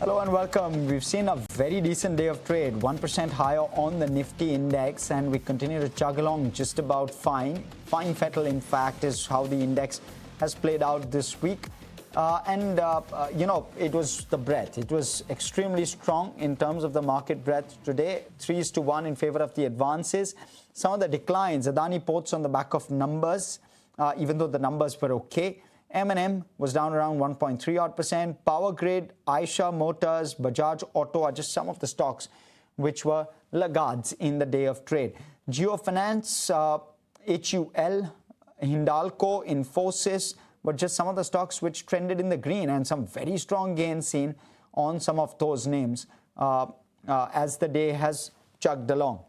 Hello and welcome. We've seen a very decent day of trade, 1% higher on the Nifty index, and we continue to chug along just about fine. Fine fettle, in fact, is how the index has played out this week. It was the breadth. It was extremely strong in terms of the market breadth today, 3:1 in favor of the advances. Some of the declines, Adani Ports on the back of numbers, even though the numbers were okay. M&M was down around 1.3 odd percent. Power Grid, Eicher Motors, Bajaj Auto are just some of the stocks which were laggards in the day of trade. Jio Finance, HUL, Hindalco, Infosys were just some of the stocks which trended in the green, and some very strong gains seen on some of those names as the day has chugged along.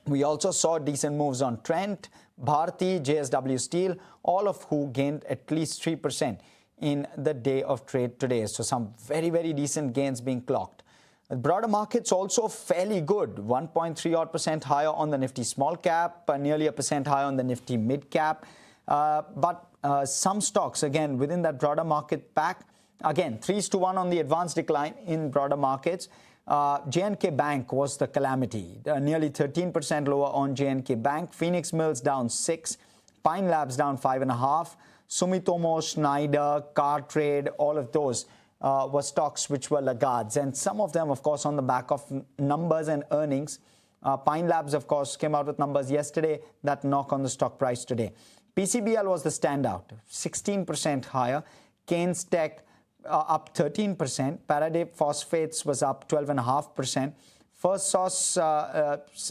We also saw decent moves on Trent, Bharti, JSW Steel, all of who gained at least 3% in the day of trade today. So some very, very decent gains being clocked. The broader markets also fairly good, 1.3 odd percent higher on the Nifty small cap, nearly 1% higher on the Nifty mid cap. But some stocks, again, within that broader market pack, again, 3:1 on the advanced decline in broader markets. J&K Bank was the calamity, nearly 13% lower on J&K Bank. Phoenix Mills down 6, Pine Labs down 5.5, Sumitomo, Schneider, Car Trade, all of those were stocks which were laggards, and some of them, of course, on the back of numbers and earnings. Pine Labs, of course, came out with numbers yesterday that knock on the stock price today. PCBL was the standout, 16% higher. Keynes Tech up 13%. Paraday Phosphates was up 12.5%. First Source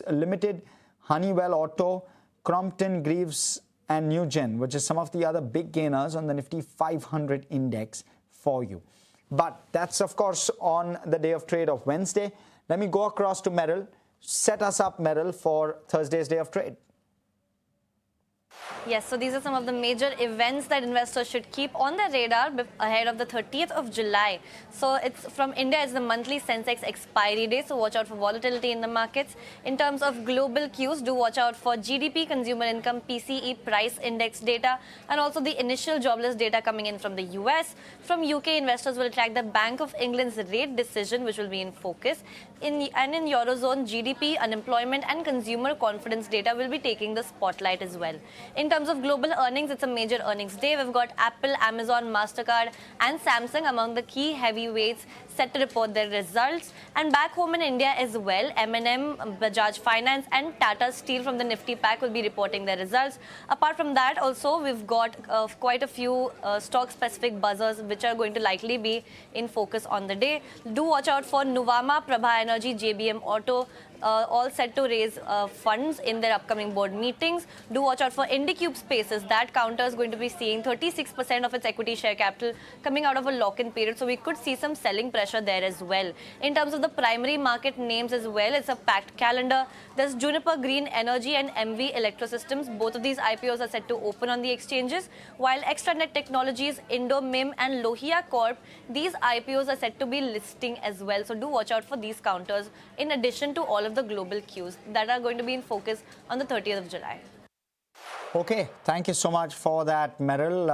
Limited, Honeywell Auto, Crompton Greaves and Newgen, which is some of the other big gainers on the Nifty 500 index for you. But that's, of course, on the day of trade of Wednesday. Let me go across to Merrill. Set us up, Merrill, for Thursday's day of trade. Yes, so these are some of the major events that investors should keep on their radar ahead of the 30th of July. So it's from India, it's the monthly sensex expiry day, so watch out for volatility in the markets. In terms of global cues, do watch out for GDP, consumer income, PCE price index data, and also the initial jobless data coming in from the US. From UK, investors will track the Bank of England's rate decision, which will be in focus. In Eurozone, GDP, unemployment, and consumer confidence data will be taking the spotlight as well. In terms of global earnings, it's a major earnings day. We've got Apple, Amazon, MasterCard and Samsung among the key heavyweights set to report their results. And back home in India as well, M&M, Bajaj Finance and Tata Steel from the Nifty pack will be reporting their results. Apart from that, also, we've got quite a few stock-specific buzzers which are going to likely be in focus on the day. Do watch out for Nuvama, Prabha Energy, JBM Auto, all set to raise funds in their upcoming board meetings. Do watch out for IndiCube Spaces. That counter is going to be seeing 36% of its equity share capital coming out of a lock-in period. So we could see some selling pressure there as well. In terms of the primary market names as well, it's a packed calendar. There's Juniper Green Energy and MV Electrosystems. Both of these IPOs are set to open on the exchanges, while Extranet Technologies, Indomim and Lohia Corp, these IPOs are set to be listing as well. So do watch out for these counters in addition to all of the global cues that are going to be in focus on the 30th of July. Okay, thank you so much for that, Merrill.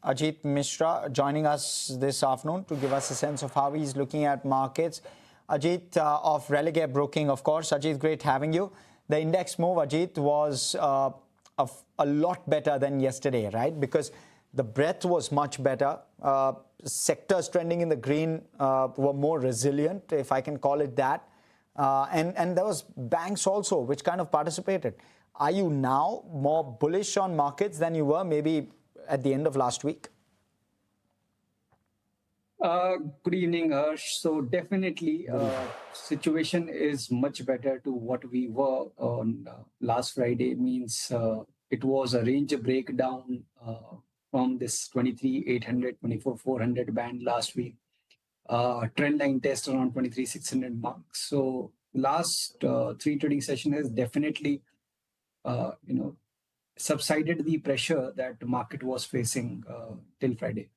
Ajit Mishra joining us this afternoon to give us a sense of how he's looking at markets. Ajit of Relegate Broking, of course. Ajit, great having you. The index move, Ajit, was a lot better than yesterday, right? Because the breadth was much better. Sectors trending in the green were more resilient, if I can call it that. And there was banks also which kind of participated. Are you now more bullish on markets than you were maybe at the end of last week? Good evening, Harsh. So definitely, situation is much better to what we were on last Friday. Means it was a range breakdown from this 23,800, 24,400 band last week. Trend line test around 23,600 marks. So last three trading session has definitely, subsided the pressure that the market was facing till Friday.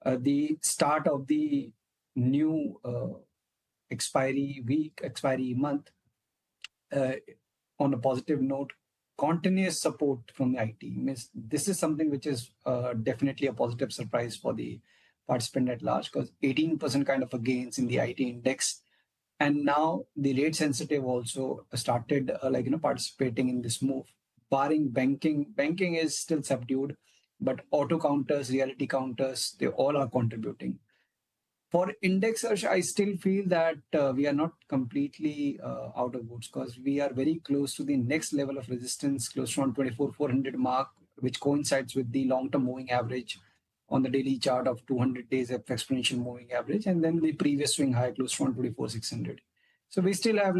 The start of the new expiry week, expiry month, on a positive note, continuous support from the IT. This is something which is definitely a positive surprise for the participant at large, because 18% kind of a gains in the IT index. And now the rate sensitive also started participating in this move. Barring banking is still subdued, but auto counters, reality counters, they all are contributing. For indexers, I still feel that we are not completely out of woods, because we are very close to the next level of resistance, close to around 24,400 mark, which coincides with the long-term moving average on the daily chart of 200 days of exponential moving average, and then the previous swing high close to around 24,600. So we still have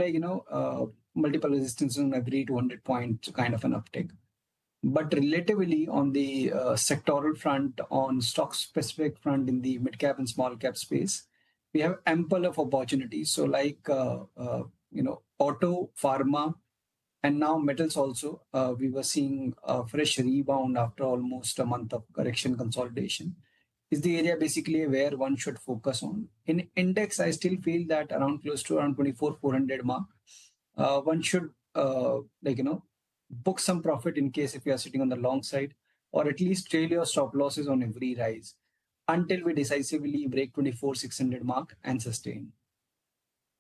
multiple resistance on every 200 point kind of an uptick. But relatively on the sectoral front, on stock specific front in the mid cap and small cap space, we have ample of opportunities. So auto, pharma, and now metals also, we were seeing a fresh rebound after almost a month of correction consolidation. Is the area basically where one should focus on. In index, I still feel that around close to around 24,400 mark, one should book some profit in case if you are sitting on the long side, or at least trail your stop losses on every rise until we decisively break 24,600 mark and sustain.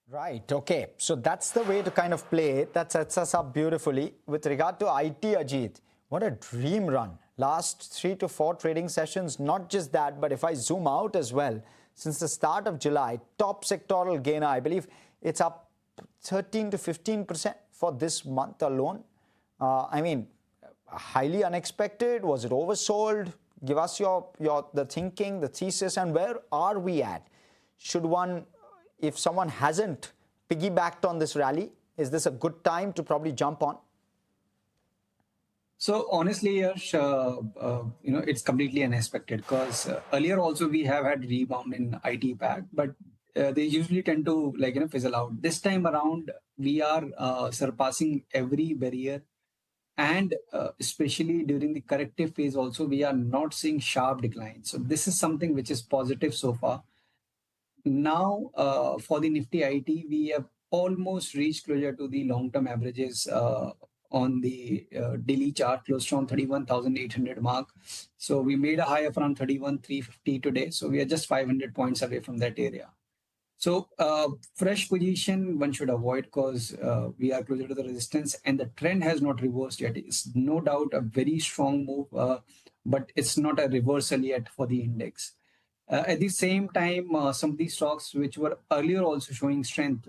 Right. Okay. So that's the way to kind of play it. That sets us up beautifully. With regard to IT, Ajit, what a dream run. Last 3 to 4 trading sessions. Not just that, but if I zoom out as well, since the start of July, top sectoral gainer, I believe it's up 13 to 15% for this month alone. I mean, highly unexpected. Was it oversold? Give us the thinking, the thesis, and where are we at? Should one, if someone hasn't piggybacked on this rally, is this a good time to probably jump on? So honestly, Yash, it's completely unexpected, because earlier also we have had rebound in IT pack, but they usually tend to fizzle out. This time around, we are surpassing every barrier. And especially during the corrective phase also, we are not seeing sharp decline. So this is something which is positive so far. Now, for the Nifty IT, we have almost reached closer to the long-term averages on the daily chart, close to around 31,800 mark. So we made a high of around 31,350 today. So we are just 500 points away from that area. So fresh position one should avoid, because we are closer to the resistance and the trend has not reversed yet. It's no doubt a very strong move, but it's not a reversal yet for the index. At the same time, some of these stocks which were earlier also showing strength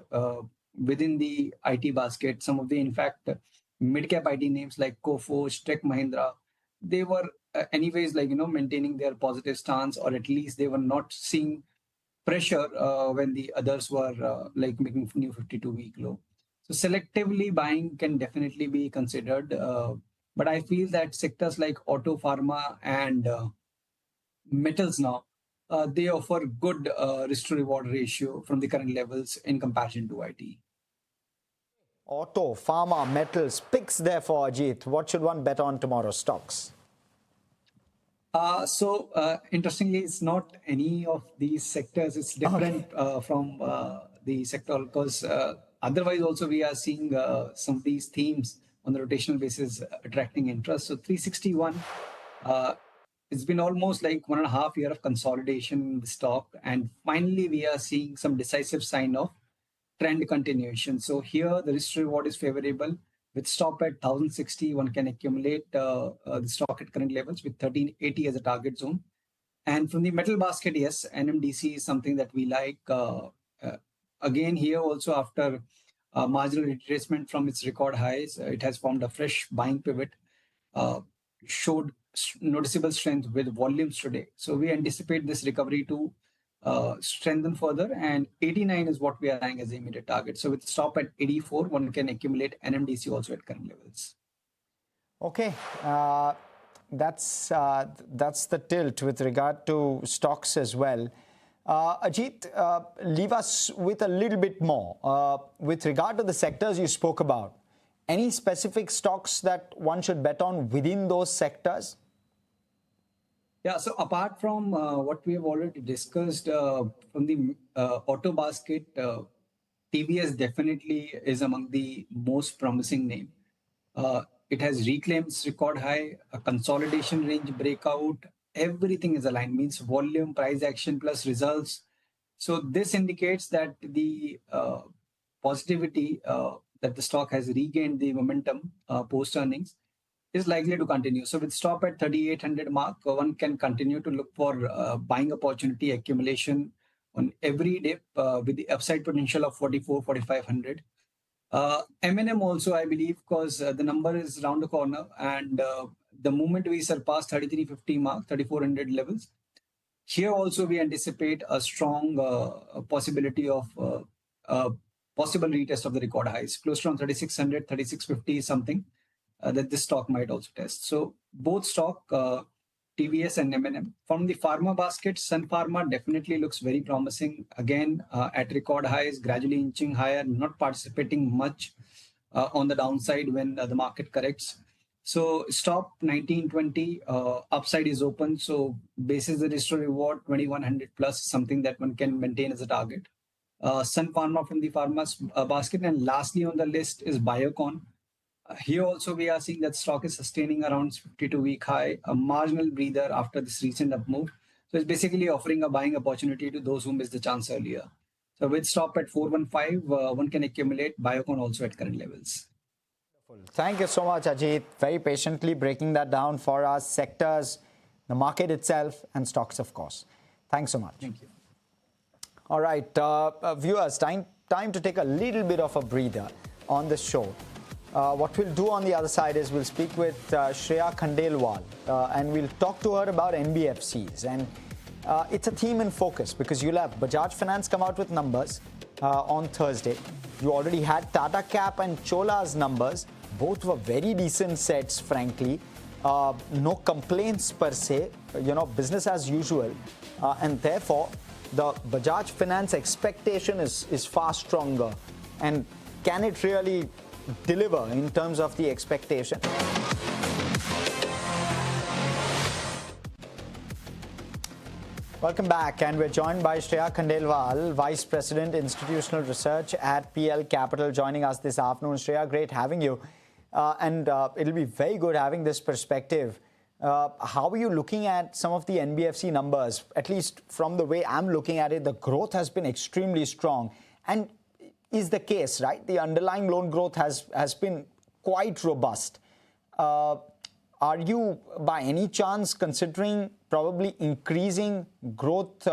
within the IT basket, some of the, in fact, mid-cap IT names like Coforge, Tech Mahindra, they were anyways maintaining their positive stance, or at least they were not seeing pressure when the others were making new 52-week low. So selectively buying can definitely be considered, but I feel that sectors like auto, pharma, and metals now, they offer good risk to reward ratio from the current levels in comparison to IT. Auto, pharma, metals, picks there for Ajit. What should one bet on tomorrow's stocks? Interestingly, it's not any of these sectors. It's different from the sector, because otherwise also we are seeing some of these themes on the rotational basis attracting interest. So 361, it's been almost like 1.5 years of consolidation in the stock. And finally, we are seeing some decisive sign of trend continuation. So here the risk reward is favorable. With stop at 1,060, one can accumulate the stock at current levels with 1,380 as a target zone. And from the metal basket, yes, NMDC is something that we like. Again, here also after marginal retracement from its record highs, it has formed a fresh buying pivot, showed noticeable strength with volumes today. So we anticipate this recovery to strengthen further, and 89 is what we are eyeing as the immediate target. So with stop at 84, one can accumulate NMDC also at current levels. Okay, that's the tilt with regard to stocks as well. Ajit, leave us with a little bit more. With regard to the sectors you spoke about, any specific stocks that one should bet on within those sectors? Yeah, so apart from what we have already discussed from the auto basket, TVS definitely is among the most promising name. It has reclaimed its record high, a consolidation range breakout, everything is aligned, means volume, price action plus results. So this indicates that the positivity that the stock has regained the momentum post earnings is likely to continue. So with stop at 3,800 mark, one can continue to look for buying opportunity accumulation on every dip with the upside potential of 4,500. M&M also, I believe, because the number is around the corner, and the moment we surpass 3,350 mark, 3,400 levels, here also we anticipate a strong possibility of possible retest of the record highs, close to around 3,600, 3,650 something that this stock might also test. So both stock, TVS and M&M. From the pharma basket, Sun Pharma definitely looks very promising. Again, at record highs, gradually inching higher, not participating much on the downside when the market corrects. So stop 1920, upside is open. So basis the risk to reward 2100 plus, something that one can maintain as a target. Sun Pharma from the pharma basket. And lastly on the list is Biocon. Here also we are seeing that stock is sustaining around 52-week high, a marginal breather after this recent up move. So it's basically offering a buying opportunity to those who missed the chance earlier. So with stop at 415, one can accumulate Biocon also at current levels. Thank you so much, Ajit. Very patiently breaking that down for us, sectors, the market itself, and stocks, of course. Thanks so much. Thank you. All right, viewers, time to take a little bit of a breather on the show. What we'll do on the other side is we'll speak with Shreya Khandelwal and we'll talk to her about NBFCs. And it's a theme in focus because you'll have Bajaj Finance come out with numbers on Thursday. You already had Tata Cap and Chola's numbers. Both were very decent sets, frankly. No complaints per se, business as usual. And therefore, the Bajaj Finance expectation is far stronger. And can it really deliver in terms of the expectation? Welcome back, and we're joined by Shreya Khandelwal, Vice President Institutional Research at PL Capital, joining us this afternoon. Shreya, great having you. And it'll be very good having this perspective. How are you looking at some of the NBFC numbers? At least from the way I'm looking at it, the growth has been extremely strong. And is the case, right? The underlying loan growth has been quite robust. Are you, by any chance, considering probably increasing growth,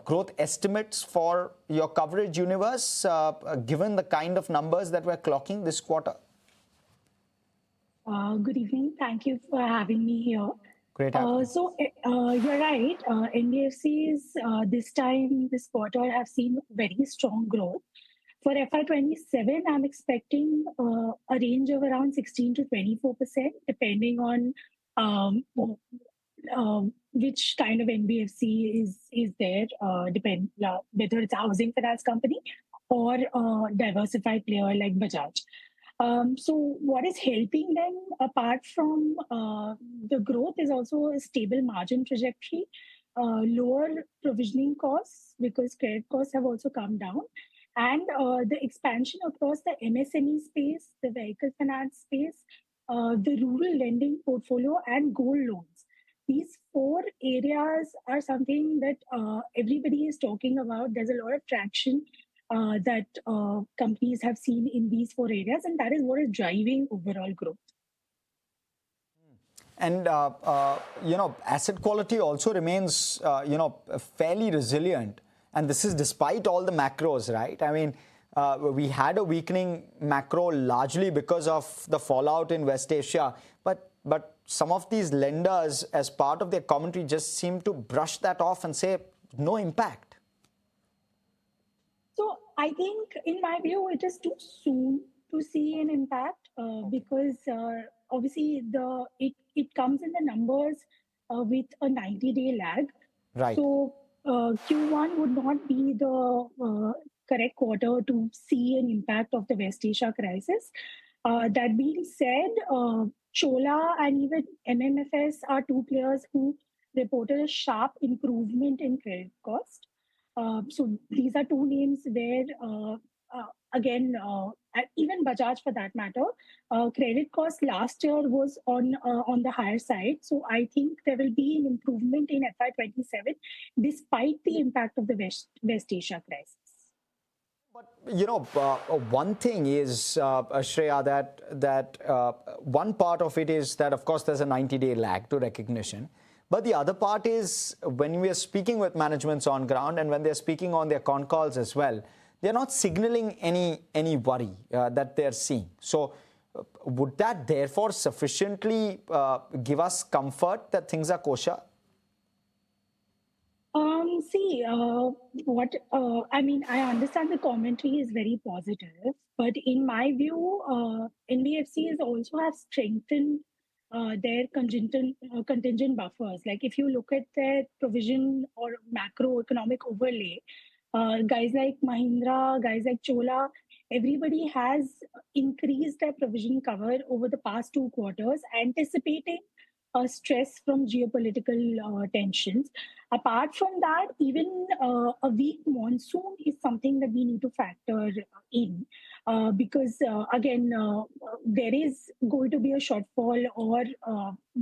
growth estimates for your coverage universe, given the kind of numbers that we're clocking this quarter? Good evening. Thank you for having me here. Great. You're right. NBFCs this quarter have seen very strong growth. For FY27, I'm expecting a range of around 16 to 24%, depending on which kind of NBFC is there, whether it's a housing finance company or a diversified player like Bajaj. So what is helping them apart from the growth is also a stable margin trajectory, lower provisioning costs because credit costs have also come down, and the expansion across the MSME space, the vehicle finance space, the rural lending portfolio, and gold loans. These four areas are something that everybody is talking about. There's a lot of traction that companies have seen in these four areas, and that is what is driving overall growth. And, asset quality also remains, fairly resilient. And this is despite all the macros, right? I mean, we had a weakening macro largely because of the fallout in West Asia. But some of these lenders, as part of their commentary, just seem to brush that off and say no impact. So I think, in my view, it is too soon to see an impact because obviously it comes in the numbers with a 90-day lag. Right. So Q1 would not be the correct quarter to see an impact of the West Asia crisis. That being said, Chola and even MMFS are two players who reported a sharp improvement in credit cost. So these are two names where again, even Bajaj for that matter, credit cost last year was on the higher side. So I think there will be an improvement in FY27 despite the impact of the West Asia crisis. But one thing is, Shreya, that one part of it is that, of course, there's a 90-day lag to recognition. But the other part is when we are speaking with managements on ground and when they're speaking on their con calls as well, they're not signaling any worry that they're seeing. So would that therefore sufficiently give us comfort that things are kosher? I understand the commentary is very positive, but in my view, NBFCs also have strengthened their contingent buffers. Like if you look at their provision or macroeconomic overlay, guys like Mahindra, guys like Chola, everybody has increased their provision cover over the past 2 quarters, anticipating stress from geopolitical tensions. Apart from that, even a weak monsoon is something that we need to factor in because, again, there is going to be a shortfall or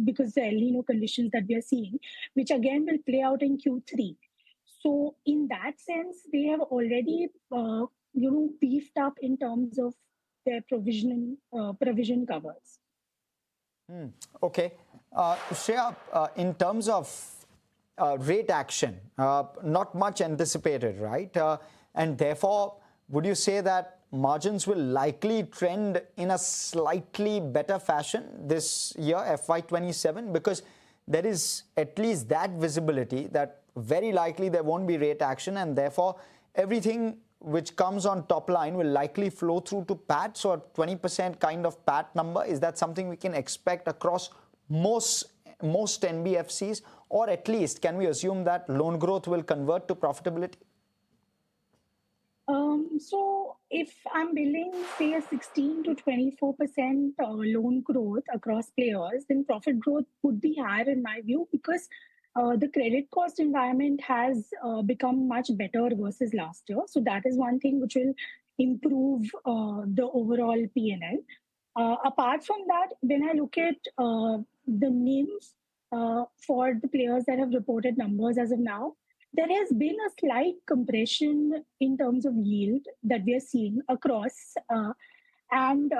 because the El Nino conditions that we are seeing, which again will play out in Q3. So in that sense, they have already, beefed up in terms of their provision covers. Okay. Shreya, in terms of rate action, not much anticipated, right? And therefore, would you say that margins will likely trend in a slightly better fashion this year, FY27? Because there is at least that visibility that very likely there won't be rate action, and therefore everything which comes on top line will likely flow through to PAT. So a 20% kind of PAT number, is that something we can expect across most NBFCs? Or at least can we assume that loan growth will convert to profitability? So if I'm building, say, a 16 to 24% loan growth across players, then profit growth would be higher in my view, because the credit cost environment has become much better versus last year. So that is one thing which will improve the overall P&L. Apart from that, when I look at the NIMs for the players that have reported numbers as of now, there has been a slight compression in terms of yield that we are seeing across, and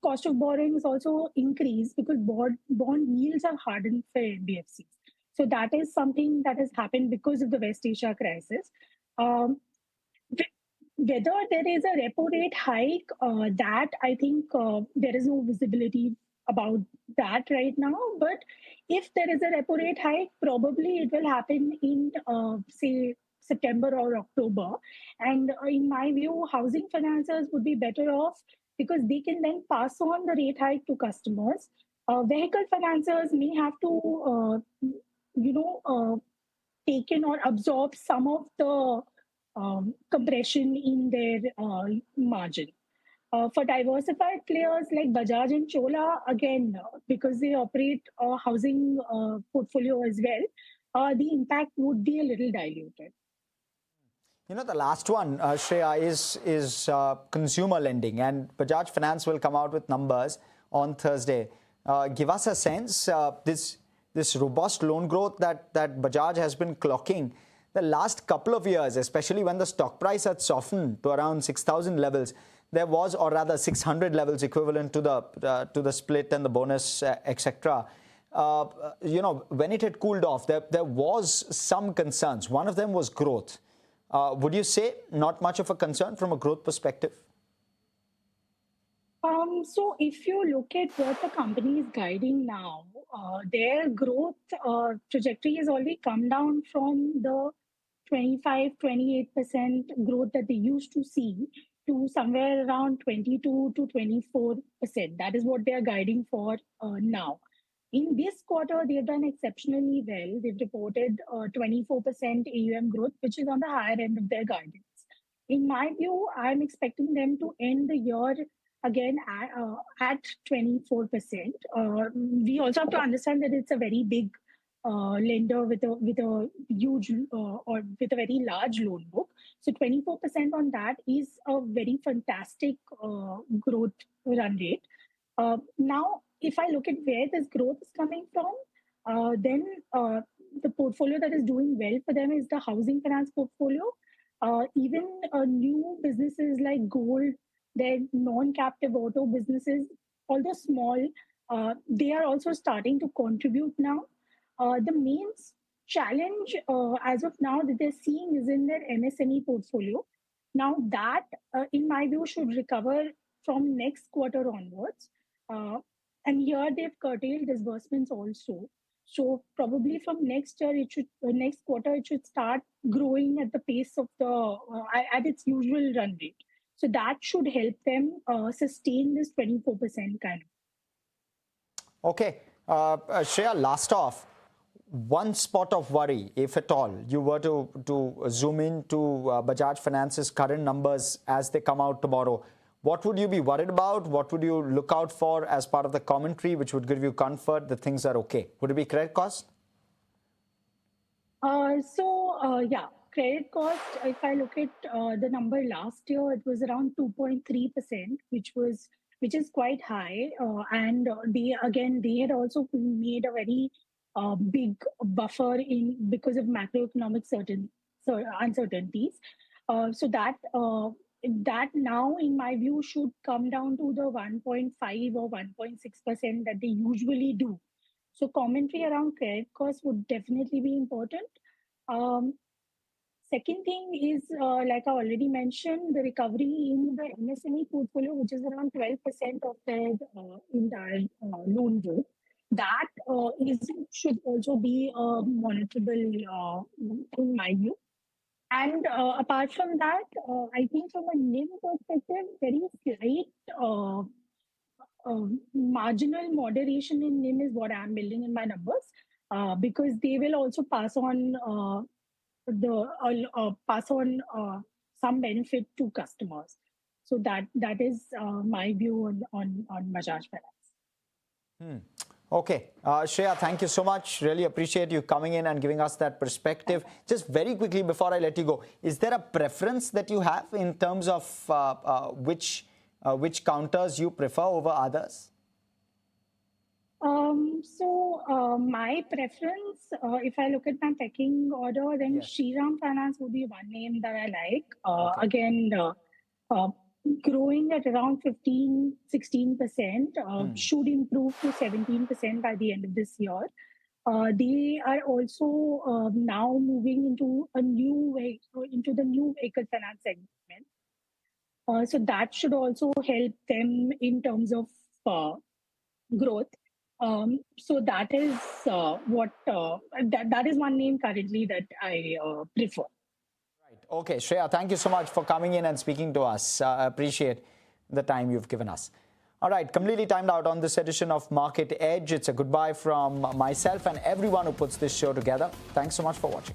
cost of borrowing is also increased because bond yields have hardened for NBFCs. So that is something that has happened because of the West Asia crisis. Whether there is a repo rate hike, that I think there is no visibility about that right now. But if there is a repo rate hike, probably it will happen in, say, September or October. And in my view, housing financiers would be better off because they can then pass on the rate hike to customers. Vehicle financiers may have to, take in or absorb some of the compression in their margin. For diversified players like Bajaj and Chola, again, because they operate a housing portfolio as well, the impact would be a little diluted. The last one, Shreya, is consumer lending, and Bajaj Finance will come out with numbers on Thursday. Give us a sense, this robust loan growth that Bajaj has been clocking the last couple of years, especially when the stock price had softened to around 6,000 levels, there was, or rather 600 levels equivalent to the split and the bonus, etc. When it had cooled off, there was some concerns. One of them was growth. Would you say not much of a concern from a growth perspective? So if you look at what the company is guiding now, their growth trajectory has already come down from the 25-28% growth that they used to see to somewhere around 22 to 24%. That is what they are guiding for now. In this quarter, they have done exceptionally well. They've reported 24% AUM growth, which is on the higher end of their guidance. In my view, I'm expecting them to end the year again at 24%. We also have to understand that it's a very big lender with a huge or with a very large loan book. So 24% on that is a very fantastic growth run rate. Now, if I look at where this growth is coming from, then the portfolio that is doing well for them is the housing finance portfolio. Even new businesses like gold, their non-captive auto businesses, although small, they are also starting to contribute now. The main challenge as of now that they're seeing is in their MSME portfolio. Now that, in my view, should recover from next quarter onwards. And here they've curtailed disbursements also. So probably from next year, next quarter, it should start growing at the pace of at its usual run rate. So that should help them sustain this 24% kind of. Okay. Shreya, last off, one spot of worry, if at all, you were to zoom into Bajaj Finance's current numbers as they come out tomorrow, what would you be worried about? What would you look out for as part of the commentary, which would give you comfort that things are okay? Would it be credit cost? Yeah, credit cost, if I look at the number last year, it was around 2.3%, which is quite high. And they had also made a very big buffer because of macroeconomic uncertainties. So that now, in my view, should come down to the 1.5 or 1.6% that they usually do. So commentary around credit costs would definitely be important. Second thing is, like I already mentioned, the recovery in the MSME portfolio, which is around 12% of their entire loan book. That should also be monitorable in my view. And apart from that, I think from a NIM perspective, very slight marginal moderation in NIM is what I'm building in my numbers, because they will also pass on some benefit to customers. So that is my view on Bajaj Finance. Okay. Shreya, thank you so much. Really appreciate you coming in and giving us that perspective. Just very quickly before I let you go, is there a preference that you have in terms of which counters you prefer over others? My preference, if I look at my pecking order, then Yes. Shriram Finance would be one name that I like. Okay. Again, growing at around 15-16%, should improve to 17% by the end of this year. They are also now moving into the new vehicle finance segment. So that should also help them in terms of growth. So that is that is one name currently that I prefer. Right. Okay, Shreya, thank you so much for coming in and speaking to us. I appreciate the time you've given us. All right, completely timed out on this edition of Market Edge. It's a goodbye from myself and everyone who puts this show together. Thanks so much for watching.